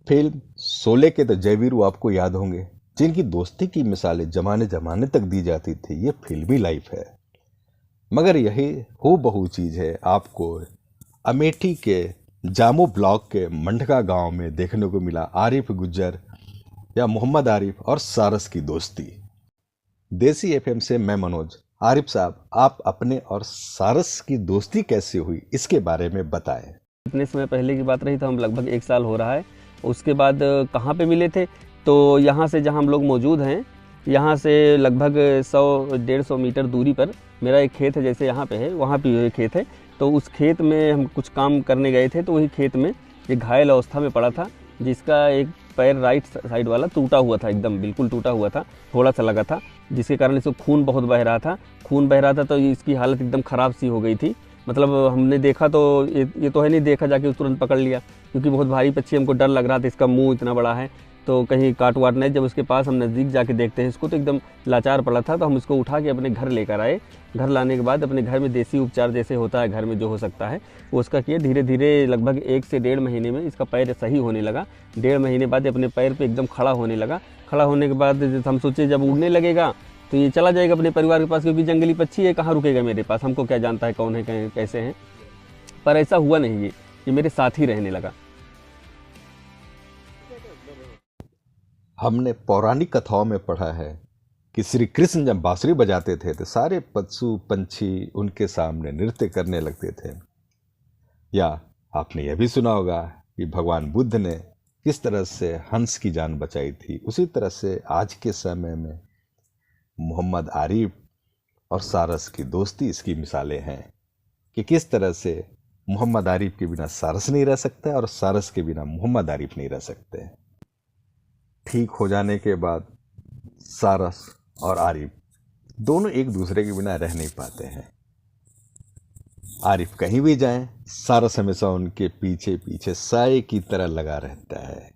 Film Sholay के तो जयवीरू आपको याद होंगे, जिनकी दोस्ती की मिसालें जमाने जमाने तक दी जाती थी। ये फिल्मी लाइफ है। मगर यही हूबहू चीज है आपको अमेठी के जामू ब्लॉक के मंडका गांव में देखने को मिला। आरिफ गुज्जर या मोहम्मद आरिफ और सारस की दोस्ती। देसी एफएम से मैं मनोज। आरिफ साहब, आप अपने और सारस की दोस्ती कैसे हुई, इसके बारे में बताएं। इतने समय पहले की बात रही तो हम लगभग 1 साल हो रहा है। उसके बाद कहाँ पे मिले थे, तो यहाँ से जहाँ हम लोग मौजूद हैं, यहाँ से लगभग 100-150 मीटर दूरी पर मेरा एक खेत है, जैसे यहाँ पे है वहाँ पे खेत है। तो उस खेत में हम कुछ काम करने गए थे, तो वही खेत में एक घायल अवस्था में पड़ा था, जिसका एक पैर राइट साइड वाला टूटा हुआ था, एकदम बिल्कुल टूटा हुआ था, थोड़ा सा लगा था, जिसके कारण इसको खून बहुत बह रहा था। तो इसकी हालत एकदम ख़राब सी हो गई थी। मतलब हमने देखा तो ये तो है नहीं, देखा जाके तुरंत पकड़ लिया, क्योंकि बहुत भारी पक्षी, हमको डर लग रहा था, इसका मुंह इतना बड़ा है तो कहीं काट वाट नहीं। जब उसके पास हम नज़दीक जाके देखते हैं इसको, तो एकदम लाचार पड़ा था। तो हम इसको उठा के अपने घर लेकर आए। घर लाने के बाद अपने घर में देसी उपचार जैसे होता है घर में जो हो सकता है वो उसका किया। धीरे धीरे लगभग 1 से 1.5 महीने में इसका पैर सही होने लगा। 1.5 महीने बाद अपने पैर पर एकदम खड़ा होने लगा। खड़ा होने के बाद हम सोचे जब उड़ने लगेगा तो ये चला जाएगा अपने परिवार के पास, क्योंकि जंगली पक्षी है, कहाँ रुकेगा मेरे पास, हमको क्या जानता है कौन है कैसे हैं। पर ऐसा हुआ नहीं, ये मेरे साथ ही रहने लगा। हमने पौराणिक कथाओं में पढ़ा है कि श्री कृष्ण जब बांसुरी बजाते थे तो सारे पशु पंछी उनके सामने नृत्य करने लगते थे। या आपने यह भी सुना होगा कि भगवान बुद्ध ने किस तरह से हंस की जान बचाई थी। उसी तरह से आज के समय में मोहम्मद आरिफ और सारस की दोस्ती इसकी मिसालें हैं कि किस तरह से मोहम्मद आरिफ के बिना सारस नहीं रह सकता और सारस के बिना मोहम्मद आरिफ नहीं रह सकते। ठीक हो जाने के बाद सारस और आरिफ दोनों एक दूसरे के बिना रह नहीं पाते हैं। आरिफ कहीं भी जाएं, सारस हमेशा उनके पीछे पीछे साए की तरह लगा रहता है।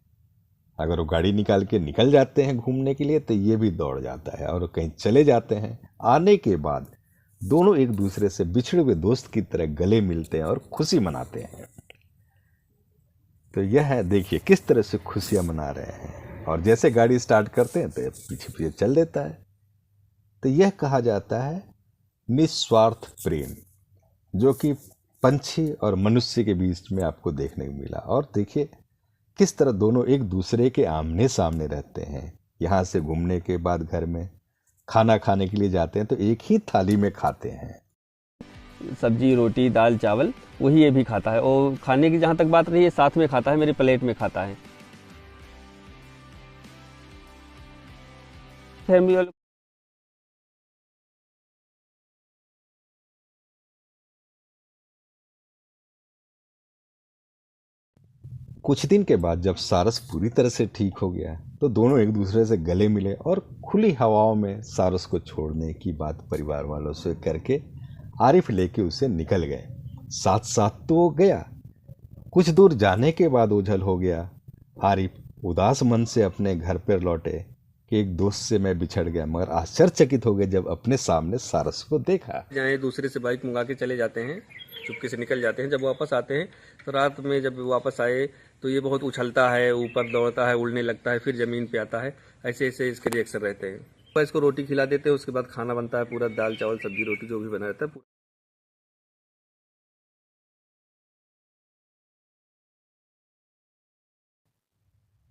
अगर वो गाड़ी निकाल के निकल जाते हैं घूमने के लिए तो ये भी दौड़ जाता है, और कहीं चले जाते हैं आने के बाद दोनों एक दूसरे से बिछड़े हुए दोस्त की तरह गले मिलते हैं और खुशी मनाते हैं। तो यह है, देखिए किस तरह से खुशियां मना रहे हैं, और जैसे गाड़ी स्टार्ट करते हैं तो पीछे पीछे चल देता है। तो यह कहा जाता है निस्वार्थ प्रेम, जो कि पंछी और मनुष्य के बीच में आपको देखने को मिला। और देखिए किस तरह दोनों एक दूसरे के आमने सामने रहते हैं। यहाँ से घूमने के बाद घर में खाना खाने के लिए जाते हैं तो एक ही थाली में खाते हैं। सब्जी रोटी दाल चावल वही ये भी खाता है, और खाने की जहाँ तक बात रही है साथ में खाता है, मेरे प्लेट में खाता है। फैमिली वालों कुछ दिन के बाद जब सारस पूरी तरह से ठीक हो गया तो दोनों एक दूसरे से गले मिले और खुली हवाओं में सारस को छोड़ने की बात परिवार वालों से करके आरिफ लेके उसे निकल गए। साथ साथ तो वो गया, कुछ दूर जाने के बाद ओझल हो गया। आरिफ उदास मन से अपने घर पर लौटे कि एक दोस्त से मैं बिछड़ गया, मगर आश्चर्यचकित हो गए जब अपने सामने सारस को देखा। जहाँ दूसरे से बाइक मंगा के चले जाते हैं, चुपके से निकल जाते हैं। जब वापस आते हैं तो रात में जब वापस आए तो ये बहुत उछलता है, ऊपर दौड़ता है, उड़ने लगता है, फिर ज़मीन पे आता है। ऐसे ऐसे इसके रिएक्शन रहते हैं। तो इसको रोटी खिला देते हैं, उसके बाद खाना बनता है पूरा, दाल चावल सब्जी रोटी जो भी बना रहता है।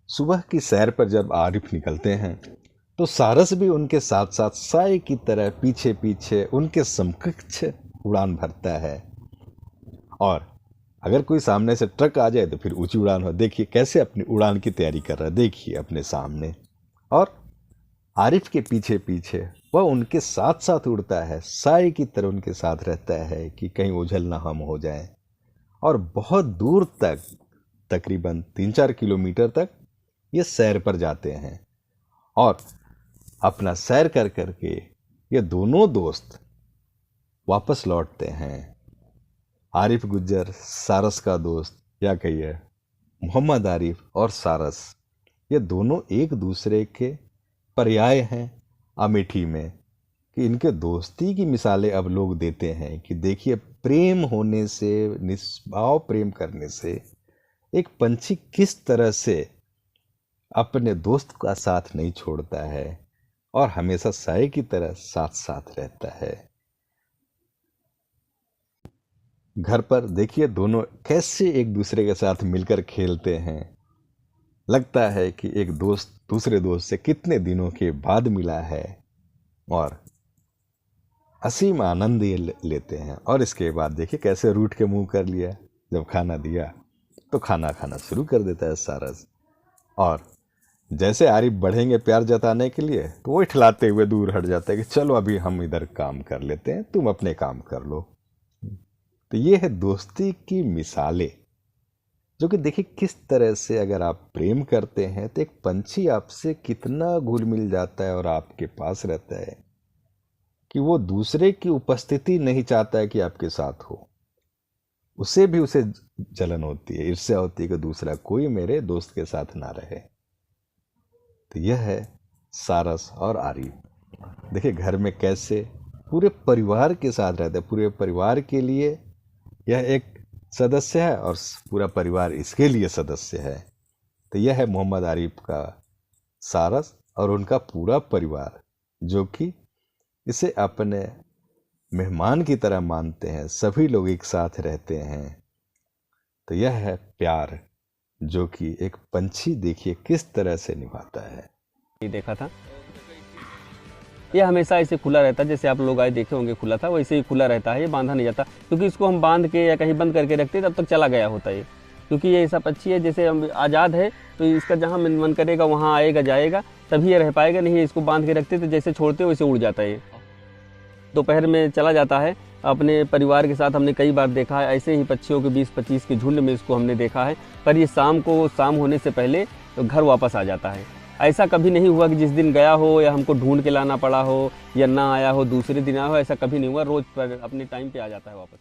सुबह की सैर पर जब आरिफ निकलते हैं तो सारस भी उनके साथ साथ साए की तरह पीछे पीछे उनके समकक्ष उड़ान भरता है। और अगर कोई सामने से ट्रक आ जाए तो फिर ऊंची उड़ान हो। देखिए कैसे अपनी उड़ान की तैयारी कर रहा है, देखिए अपने सामने। और आरिफ के पीछे पीछे वह उनके साथ साथ उड़ता है, साए की तरह उनके साथ रहता है कि कहीं ओझल ना हम हो जाए। और बहुत दूर तक, तकरीबन 3-4 किलोमीटर तक ये सैर पर जाते हैं। और अपना सैर कर करके ये दोनों दोस्त वापस लौटते हैं। आरिफ गुज्जर सारस का दोस्त, या कहिए मोहम्मद आरिफ और सारस, ये दोनों एक दूसरे के पर्याय हैं अमेठी में। कि इनके दोस्ती की मिसालें अब लोग देते हैं कि देखिए प्रेम होने से, निस्वार्थ प्रेम करने से एक पंछी किस तरह से अपने दोस्त का साथ नहीं छोड़ता है और हमेशा साए की तरह साथ साथ रहता है। घर पर देखिए दोनों कैसे एक दूसरे के साथ मिलकर खेलते हैं। लगता है कि एक दोस्त दूसरे दोस्त से कितने दिनों के बाद मिला है और असीम आनंद ये लेते हैं। और इसके बाद देखिए कैसे रूठ के मुंह कर लिया। जब खाना दिया तो खाना खाना शुरू कर देता है सारस। और जैसे आरिफ बढ़ेंगे प्यार जताने के लिए तो वो ठिलाते हुए दूर हट जाता है कि चलो अभी हम इधर काम कर लेते हैं, तुम अपने काम कर लो। तो ये है दोस्ती की मिसालें, जो कि देखिए किस तरह से अगर आप प्रेम करते हैं तो एक पंछी आपसे कितना घुल मिल जाता है और आपके पास रहता है कि वो दूसरे की उपस्थिति नहीं चाहता है कि आपके साथ हो। उसे भी उसे जलन होती है, ईर्ष्या होती है कि दूसरा कोई मेरे दोस्त के साथ ना रहे। तो यह है सारस और आरिफ। देखिए घर में कैसे पूरे परिवार के साथ रहते हैं, पूरे परिवार के लिए यह एक सदस्य है और पूरा परिवार इसके लिए सदस्य है। तो यह है मोहम्मद आरिफ का सारस और उनका पूरा परिवार, जो कि इसे अपने मेहमान की तरह मानते हैं, सभी लोग एक साथ रहते हैं। तो यह है प्यार, जो कि एक पंछी देखिए किस तरह से निभाता है। ये देखा था, ये हमेशा ऐसे खुला रहता है, जैसे आप लोग आए देखे होंगे खुला था, वैसे ही खुला रहता है। ये बांधा नहीं जाता, क्योंकि इसको हम बांध के या कहीं बंद करके रखते तब तक चला गया होता है। क्योंकि ये ऐसा पक्षी है जैसे हम आज़ाद है, तो इसका जहाँ मन करेगा वहाँ आएगा जाएगा, तभी ये रह पाएगा। नहीं इसको बांध के रखते तो जैसे छोड़ते वैसे उड़ जाता है। दोपहर में चला जाता है अपने परिवार के साथ। हमने कई बार देखा है ऐसे ही पक्षियों के 20-25 के झुंड में इसको हमने देखा है, पर ये शाम होने से पहले घर वापस आ जाता है। ऐसा कभी नहीं हुआ कि जिस दिन गया हो या हमको ढूंढ के लाना पड़ा हो या ना आया हो, दूसरे दिन आया हो, ऐसा कभी नहीं हुआ। रोज पर अपने टाइम पे आ जाता है वापस।